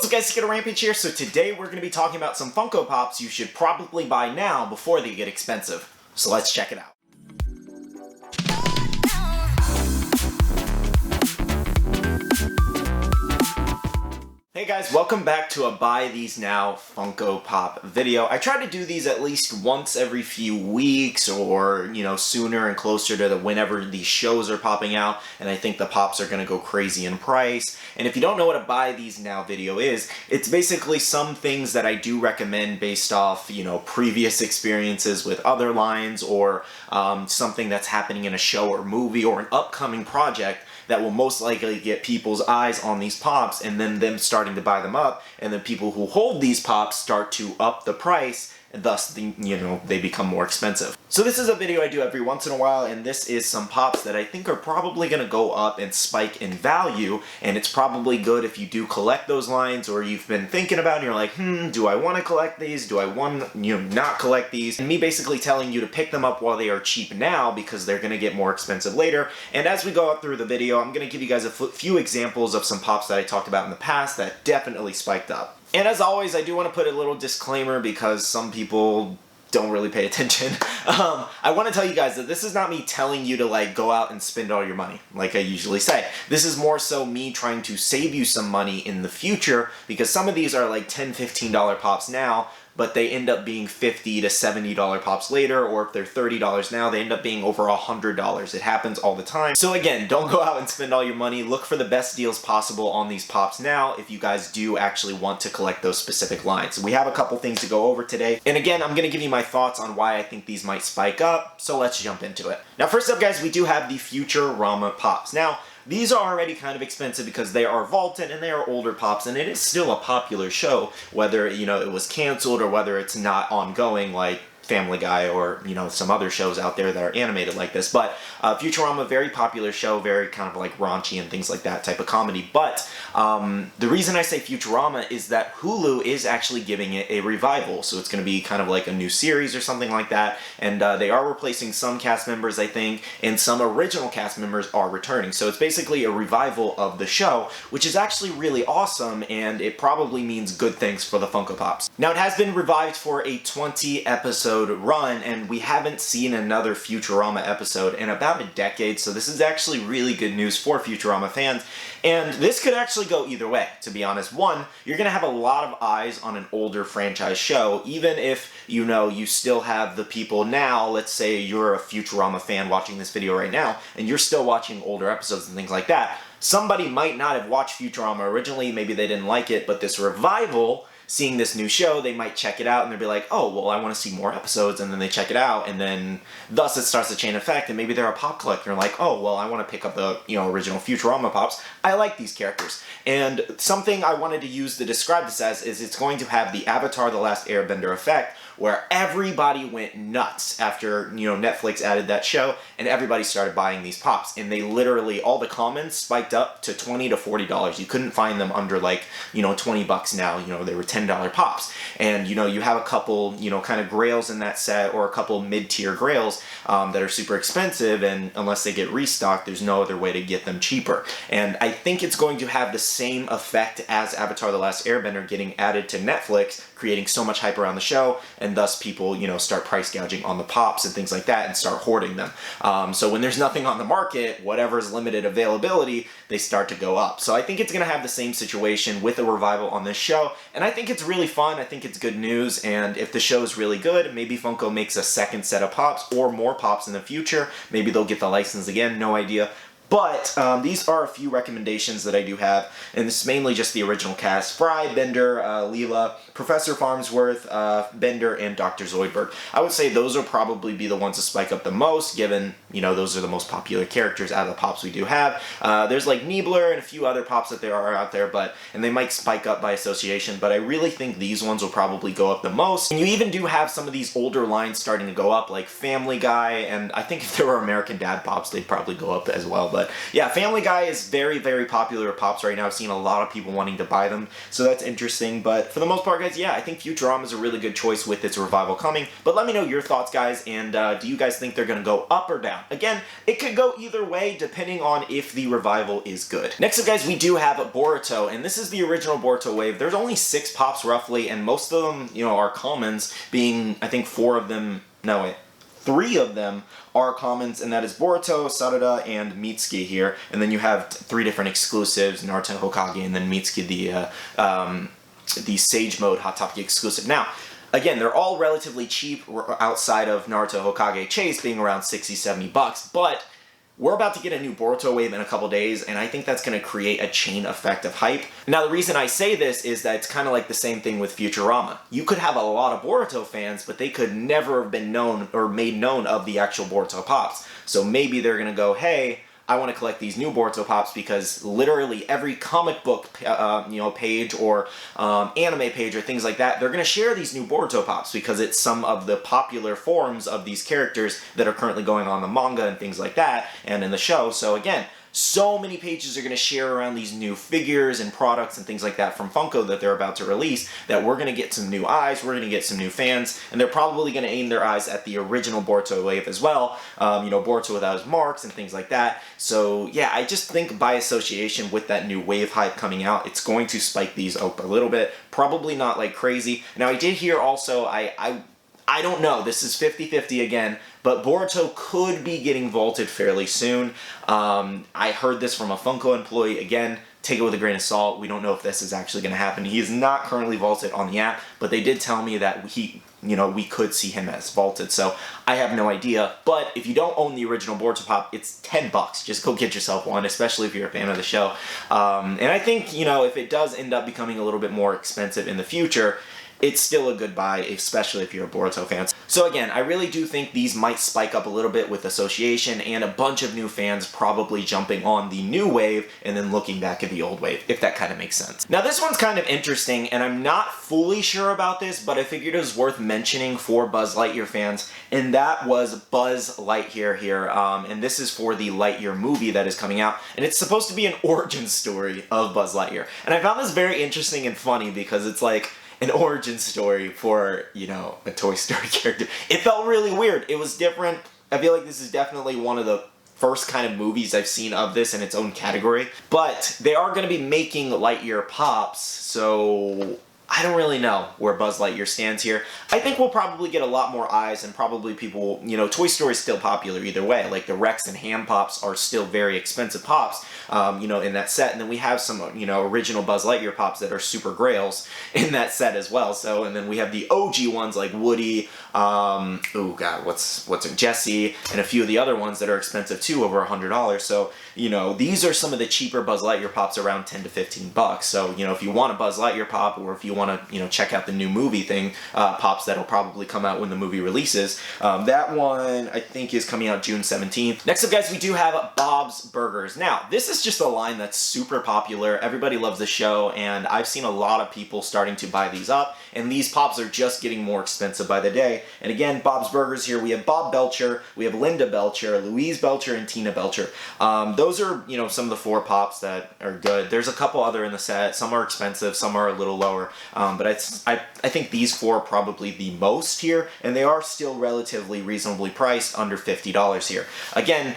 What's up guys, Skittlerampage here. So today we're going to be talking about some Funko Pops you should probably buy now before they get expensive. So let's check it out. Hey guys, welcome back to a Buy These Now Funko Pop video. I try to do these at least once every few weeks or, sooner and closer to whenever these shows are popping out, and I think the pops are going to go crazy in price. And if you don't know what a Buy These Now video is, it's basically some things that I do recommend based off, previous experiences with other lines or something that's happening in a show or movie or an upcoming project that will most likely get people's eyes on these pops and then them starting to buy them up, and then people who hold these pops start to up the price, and thus they become more expensive. So this is a video I do every once in a while, and this is some pops that I think are probably going to go up and spike in value, and it's probably good if you do collect those lines or you've been thinking about it and you're like, do I want to collect these? Do I want not collect these? And me basically telling you to pick them up while they are cheap now because they're going to get more expensive later. And as we go up through the video, I'm going to give you guys a few examples of some pops that I talked about in the past that definitely spiked up. And as always, I do want to put a little disclaimer because some people don't really pay attention. I want to tell you guys that this is not me telling you to go out and spend all your money like I usually say. This is more so me trying to save you some money in the future, because some of these are like $10, $15 pops now, but they end up being $50 to $70 pops later, or if they're $30 now, they end up being over $100. It happens all the time. So again, don't go out and spend all your money. Look for the best deals possible on these pops now if you guys do actually want to collect those specific lines. We have a couple things to go over today. And again, I'm going to give you my thoughts on why I think these might spike up, so let's jump into it. Now first up guys, we do have the Futurama pops. Now, these are already kind of expensive because they are vaulted and they are older pops, and it is still a popular show, whether, it was canceled or whether it's not ongoing like Family Guy or, some other shows out there that are animated like this. But Futurama, very popular show, very kind of like raunchy and things like that type of comedy. But the reason I say Futurama is that Hulu is actually giving it a revival. So it's going to be kind of like a new series or something like that. And they are replacing some cast members, I think, and some original cast members are returning. So it's basically a revival of the show, which is actually really awesome, and it probably means good things for the Funko Pops. Now, it has been revived for a 20-episode run, and we haven't seen another Futurama episode in about a decade, so this is actually really good news for Futurama fans. And this could actually go either way, to be honest. One, you're going to have a lot of eyes on an older franchise show, even if, you still have the people now. Let's say you're a Futurama fan watching this video right now, and you're still watching older episodes and things like that. Somebody might not have watched Futurama originally, maybe they didn't like it, but this revival, seeing this new show, they might check it out and they'll be like, oh, well, I want to see more episodes, and then they check it out, and then thus it starts a chain effect, and maybe they're a pop collector and like, oh, well, I want to pick up the, original Futurama pops. I like these characters. And something I wanted to use to describe this as is it's going to have the Avatar: The Last Airbender effect, where everybody went nuts after, Netflix added that show, and everybody started buying these pops, and they literally, all the comments spiked up to $20 to $40. You couldn't find them under like, $20 now, they were $10 pops. And, you have a couple, kind of grails in that set, or a couple mid-tier grails that are super expensive, and unless they get restocked, there's no other way to get them cheaper. And I think it's going to have the same effect as Avatar: The Last Airbender getting added to Netflix, creating so much hype around the show, and thus people, start price gouging on the pops and things like that and start hoarding them. So when there's nothing on the market, whatever's limited availability, they start to go up. So I think it's going to have the same situation with a revival on this show, and I think it's really fun. I think it's good news, and if the show is really good, maybe Funko makes a second set of pops or more pops in the future. Maybe they'll get the license again, no idea. But these are a few recommendations that I do have, and this is mainly just the original cast: Fry, Bender, Leela, Professor Farnsworth, Bender, and Dr. Zoidberg. I would say those will probably be the ones to spike up the most, given, those are the most popular characters out of the pops we do have. There's like Niebler and a few other pops that there are out there, and they might spike up by association, but I really think these ones will probably go up the most. And you even do have some of these older lines starting to go up, like Family Guy, and I think if there were American Dad pops, they'd probably go up as well. But yeah, Family Guy is very, very popular with pops right now. I've seen a lot of people wanting to buy them, so that's interesting. But for the most part, guys, yeah, I think Futurama is a really good choice with its revival coming. But let me know your thoughts, guys, and do you guys think they're going to go up or down? Again, it could go either way depending on if the revival is good. Next up, guys, we do have Boruto, and this is the original Boruto wave. There's only 6 pops roughly, and most of them, you know, are commons, being, I think 3 of them are commons, and that is Boruto, Sarada, and Mitsuki here. And then you have 3 different exclusives, Naruto Hokage, and then Mitsuki, the Sage Mode Hot Topic exclusive. Now, again, they're all relatively cheap outside of Naruto Hokage Chase being around $60-$70, but we're about to get a new Boruto wave in a couple days, and I think that's going to create a chain effect of hype. Now, the reason I say this is that it's kind of like the same thing with Futurama. You could have a lot of Boruto fans, but they could never have been known or made known of the actual Boruto Pops. So maybe they're going to go, hey, I want to collect these new Boruto Pops, because literally every comic book page or anime page or things like that, they're going to share these new Boruto Pops because it's some of the popular forms of these characters that are currently going on the manga and things like that and in the show. So again, so many pages are going to share around these new figures and products and things like that from Funko that they're about to release, that we're going to get some new eyes, we're going to get some new fans, and they're probably going to aim their eyes at the original Boruto wave as well, Boruto without his marks and things like that. So yeah, I just think by association with that new wave hype coming out, it's going to spike these up a little bit, probably not like crazy. Now, I did hear also, I don't know, this is 50-50 again, but Boruto could be getting vaulted fairly soon. I heard this from a Funko employee. Again, take it with a grain of salt. We don't know if this is actually going to happen. He is not currently vaulted on the app, but they did tell me that we could see him as vaulted. So I have no idea. But if you don't own the original Boruto Pop, it's $10. Just go get yourself one, especially if you're a fan of the show. And I think, if it does end up becoming a little bit more expensive in the future, it's still a good buy, especially if you're a Boruto fan. So again, I really do think these might spike up a little bit with association and a bunch of new fans probably jumping on the new wave and then looking back at the old wave, if that kind of makes sense. Now, this one's kind of interesting, and I'm not fully sure about this, but I figured it was worth mentioning for Buzz Lightyear fans, and that was Buzz Lightyear here. And this is for the Lightyear movie that is coming out, and it's supposed to be an origin story of Buzz Lightyear. And I found this very interesting and funny because it's like an origin story for, a Toy Story character. It felt really weird. It was different. I feel like this is definitely one of the first kind of movies I've seen of this in its own category. But they are going to be making Lightyear Pops, so I don't really know where Buzz Lightyear stands here. I think we'll probably get a lot more eyes, and probably people, Toy Story is still popular either way. Like the Rex and Ham Pops are still very expensive Pops, in that set. And then we have some, original Buzz Lightyear Pops that are super grails in that set as well. So, and then we have the OG ones like Woody, Jesse, and a few of the other ones that are expensive too, over $100. So, these are some of the cheaper Buzz Lightyear Pops, around $10 to $15. So, if you want a Buzz Lightyear Pop, or if you want to, check out the new movie thing, Pops that'll probably come out when the movie releases. That one, I think, is coming out June 17th. Next up, guys, we do have Bob's Burgers. Now, this is just a line that's super popular. Everybody loves the show, and I've seen a lot of people starting to buy these up, and these Pops are just getting more expensive by the day. And again, Bob's Burgers here, we have Bob Belcher, we have Linda Belcher, Louise Belcher, and Tina Belcher. Those are, some of the 4 Pops that are good. There's a couple other in the set. Some are expensive, some are a little lower. But I think these 4 are probably the most here, and they are still relatively reasonably priced, under $50 here. Again,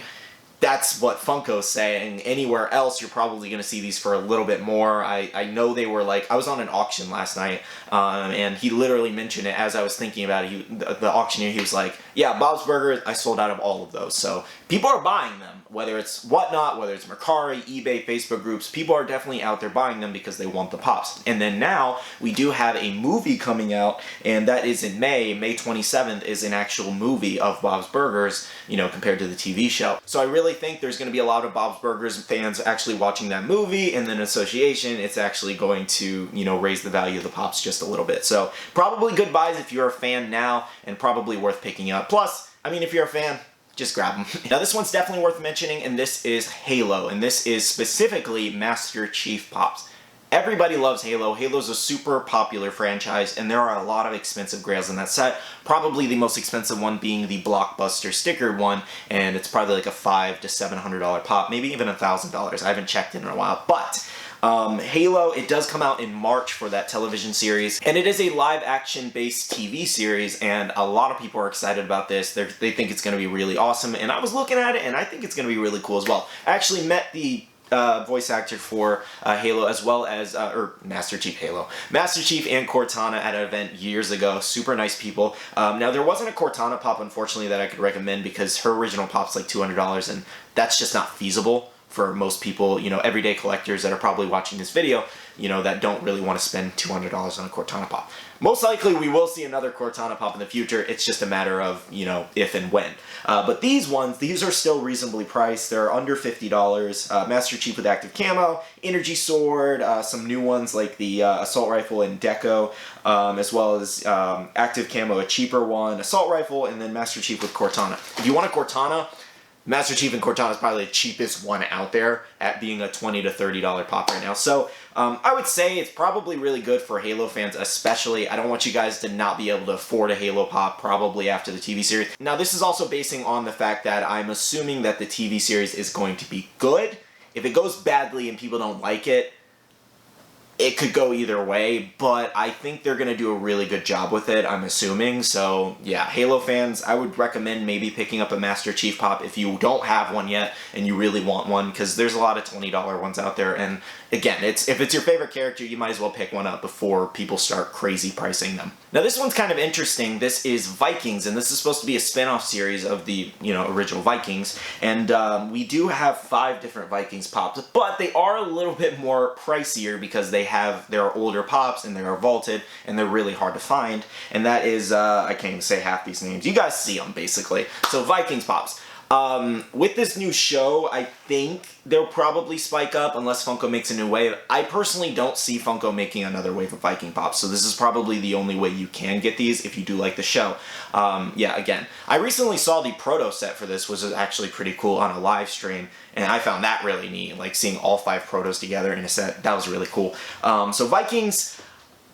that's what Funko's saying. Anywhere else, you're probably going to see these for a little bit more. I know they were like, I was on an auction last night, and he literally mentioned it as I was thinking about it. The auctioneer, he was like, yeah, Bob's Burgers, I sold out of all of those. So people are buying them, whether it's Whatnot, whether it's Mercari, eBay, Facebook groups. People are definitely out there buying them because they want the Pops. And then now we do have a movie coming out, and that is in May. May 27th is an actual movie of Bob's Burgers, compared to the TV show. So I really think there's going to be a lot of Bob's Burgers fans actually watching that movie, and then association, it's actually going to, raise the value of the Pops just a little bit. So probably good buys if you're a fan now, and probably worth picking up. Plus, if you're a fan, just grab them. Now, this one's definitely worth mentioning, and this is Halo, and this is specifically Master Chief Pops. Everybody loves Halo. Halo's a super popular franchise, and there are a lot of expensive grails in that set. Probably the most expensive one being the Blockbuster stickered one, and it's probably like a $500 to $700 pop, maybe even $1,000. I haven't checked in a while, but Halo, it does come out in March for that television series, and it is a live action based TV series, and a lot of people are excited about this. They think it's going to be really awesome, and I was looking at it, and I think it's going to be really cool as well. I actually met the voice actor for Halo, as well as, or Master Chief Halo. Master Chief and Cortana at an event years ago. Super nice people. Now, there wasn't a Cortana pop, unfortunately, that I could recommend because her original pop's like $200, and that's just not feasible for most people, you know, everyday collectors that are probably watching this video, you know, that don't really want to spend $200 on a Cortana pop. Most likely we will see another Cortana pop in the future. It's just a matter of, you know, if and when. But these ones, these are still reasonably priced. They're under $50. Master Chief with active camo, energy sword, some new ones like the assault rifle and deco, as well as active camo, a cheaper one, assault rifle, and then Master Chief with Cortana. If you want a Cortana, Master Chief and Cortana is probably the cheapest one out there at being a $20 to $30 pop right now. So I would say it's probably really good for Halo fans especially. I don't want you guys to not be able to afford a Halo pop probably after the TV series. Now, this is also basing on the fact that I'm assuming that the TV series is going to be good. If it goes badly and people don't like it, it could go either way, but I think they're going to do a really good job with it, I'm assuming. So, yeah, Halo fans, I would recommend maybe picking up a Master Chief pop if you don't have one yet and you really want one, because there's a lot of $20 ones out there, and again, if it's your favorite character, you might as well pick one up before people start crazy pricing them. Now, this one's kind of interesting. This is Vikings, and this is supposed to be a spin-off series of the, you know, original Vikings, and we do have 5 different Vikings pops, but they are a little bit more pricier because there are older pops and they are vaulted and they're really hard to find, and that is I can't even say half these names. You guys see them basically. So Vikings pops. With this new show, I think they'll probably spike up unless Funko makes a new wave. I personally don't see Funko making another wave of Viking pops, so this is probably the only way you can get these if you do like the show. Yeah, again, I recently saw the proto set for this, which was actually pretty cool on a live stream, and I found that really neat, like seeing all 5 protos together in a set. That was really cool. So Vikings,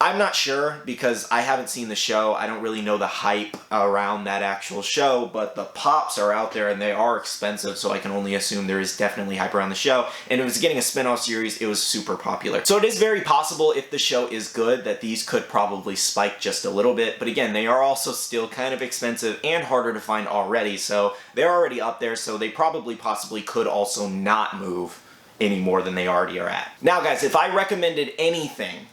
I'm not sure because I haven't seen the show. I don't really know the hype around that actual show, but the pops are out there and they are expensive, so I can only assume there is definitely hype around the show. And if it was getting a spin-off series, it was super popular. So it is very possible, if the show is good, that these could probably spike just a little bit. But again, they are also still kind of expensive and harder to find already, so they're already up there, so they probably possibly could also not move any more than they already are at. Now guys, if I recommended anything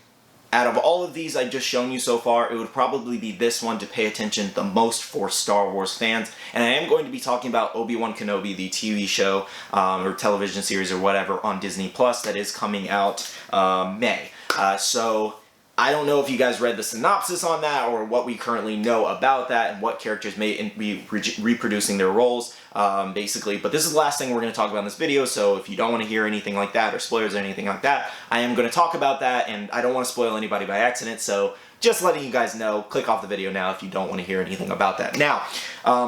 out of all of these I've just shown you so far, it would probably be this one to pay attention the most for Star Wars fans. And I am going to be talking about Obi-Wan Kenobi, the TV show or television series or whatever on Disney Plus that is coming out May. So I don't know if you guys read the synopsis on that or what we currently know about that and what characters may be reproducing their roles, basically. But this is the last thing we're going to talk about in this video, so if you don't want to hear anything like that or spoilers or anything like that, I am going to talk about that, and I don't want to spoil anybody by accident, so just letting you guys know, click off the video now if you don't want to hear anything about that. Now,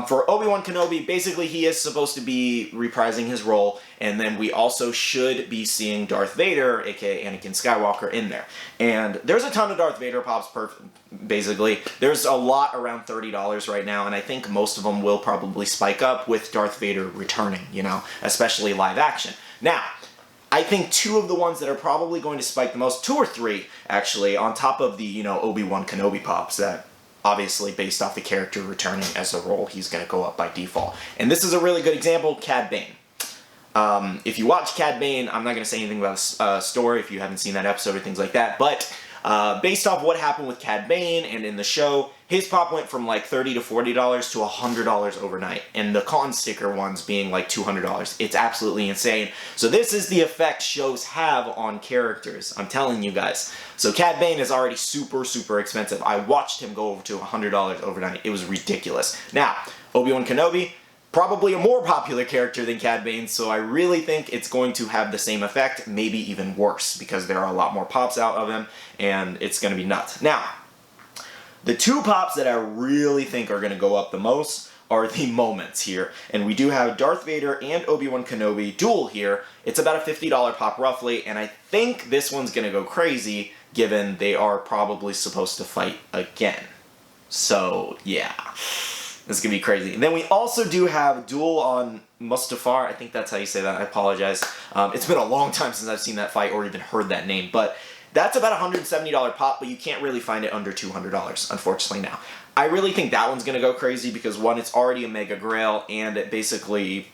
for Obi-Wan Kenobi, basically he is supposed to be reprising his role, and then we also should be seeing Darth Vader, aka Anakin Skywalker, in there. And there's a ton of Darth Vader pops, basically. There's a lot around $30 right now, and I think most of them will probably spike up with Darth Vader returning, you know, especially live action. Now, I think 2 of the ones that are probably going to spike the most, 2 or 3 actually, on top of the, you know, Obi-Wan Kenobi pops that obviously based off the character returning as a role, he's going to go up by default. And this is a really good example, Cad Bane. If you watch Cad Bane, I'm not going to say anything about a story if you haven't seen that episode or things like that, but based off what happened with Cad Bane and in the show, his pop went from like $30 to $40 to $100 overnight, and the con sticker ones being like $200. It's absolutely insane. So this is the effect shows have on characters, I'm telling you guys. So Cad Bane is already super, super expensive. I watched him go over to $100 overnight. It was ridiculous. Now, Obi-Wan Kenobi, probably a more popular character than Cad Bane, so I really think it's going to have the same effect, maybe even worse, because there are a lot more pops out of him, and it's going to be nuts. Now, the 2 pops that I really think are going to go up the most are the moments here, and we do have Darth Vader and Obi-Wan Kenobi duel here. It's about a $50 pop roughly, and I think this one's going to go crazy, given they are probably supposed to fight again. So, yeah. This is going to be crazy. And then we also do have Duel on Mustafar. I think that's how you say that. I apologize. It's been a long time since I've seen that fight or even heard that name. But that's about a $170 pop, but you can't really find it under $200, unfortunately, now. I really think that one's going to go crazy because, one, it's already a Mega Grail, and it basically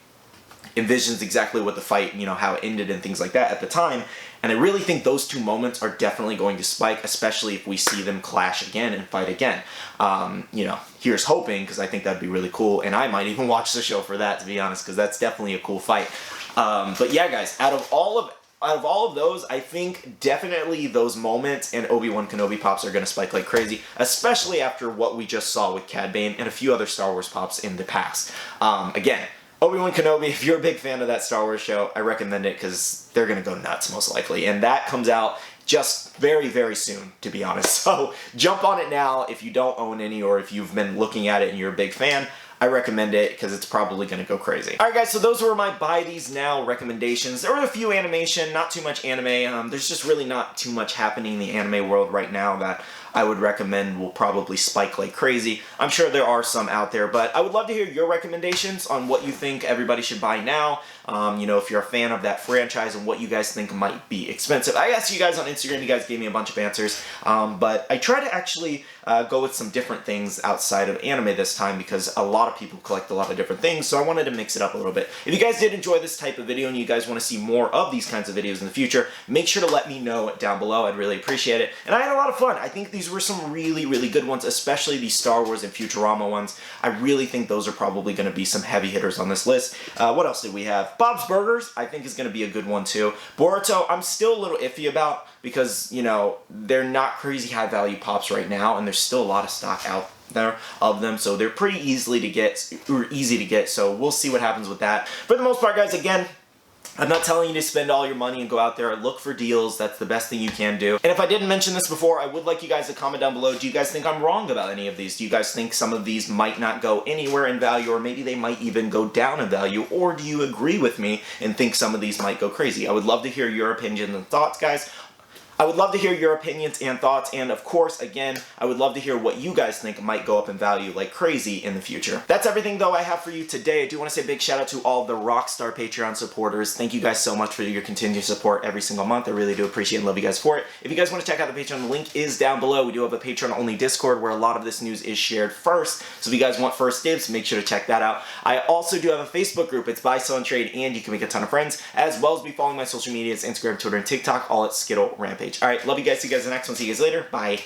envisions exactly what the fight, you know, how it ended and things like that at the time. And I really think those two moments are definitely going to spike, especially if we see them clash again and fight again. You know, here's hoping, because I think that'd be really cool, and I might even watch the show for that, to be honest, because that's definitely a cool fight. But yeah, guys, out of all of those, I think definitely those moments and Obi-Wan Kenobi pops are going to spike like crazy, especially after what we just saw with Cad Bane and a few other Star Wars pops in the past. Again, Obi-Wan Kenobi, if you're a big fan of that Star Wars show, I recommend it because they're going to go nuts, most likely. And that comes out just very, very soon, to be honest. So jump on it now if you don't own any, or if you've been looking at it and you're a big fan. I recommend it because it's probably going to go crazy. Alright guys, so those were my buy these now recommendations. There were a few animation, not too much anime. There's just really not too much happening in the anime world right now that I would recommend will probably spike like crazy. I'm sure there are some out there, but I would love to hear your recommendations on what you think everybody should buy now. You know, if you're a fan of that franchise and what you guys think might be expensive. I asked you guys on Instagram, you guys gave me a bunch of answers, but I try to actually go with some different things outside of anime this time because a lot of people collect a lot of different things, so I wanted to mix it up a little bit. If you guys did enjoy this type of video and you guys want to see more of these kinds of videos in the future, make sure to let me know down below. I'd really appreciate it. And I had a lot of fun. I think these were some really, really good ones, especially these Star Wars and Futurama ones. I really think those are probably going to be some heavy hitters on this list. What else did we have? Bob's Burgers, I think, is going to be a good one too. Boruto, I'm still a little iffy about because, you know, they're not crazy high value pops right now, and there's still a lot of stock out there of them, so they're pretty easy to get, so we'll see what happens with that. For the most part, guys, again, I'm not telling you to spend all your money and go out there and look for deals. That's the best thing you can do. And if I didn't mention this before, I would like you guys to comment down below. Do you guys think I'm wrong about any of these? Do you guys think some of these might not go anywhere in value, or maybe they might even go down in value? Or do you agree with me and think some of these might go crazy? I would love to hear your opinions and thoughts, guys. I would love to hear your opinions and thoughts, and of course, again, I would love to hear what you guys think might go up in value like crazy in the future. That's everything, though, I have for you today. I do want to say a big shout out to all the Rockstar Patreon supporters. Thank you guys so much for your continued support every single month. I really do appreciate and love you guys for it. If you guys want to check out the Patreon, the link is down below. We do have a Patreon-only Discord where a lot of this news is shared first, so if you guys want first dibs, make sure to check that out. I also do have a Facebook group. It's Buy, Sell, and Trade, and you can make a ton of friends, as well as be following my social medias, Instagram, Twitter, and TikTok, all at Skittlerampage. All right, love you guys. See you guys in the next one. See you guys later. Bye.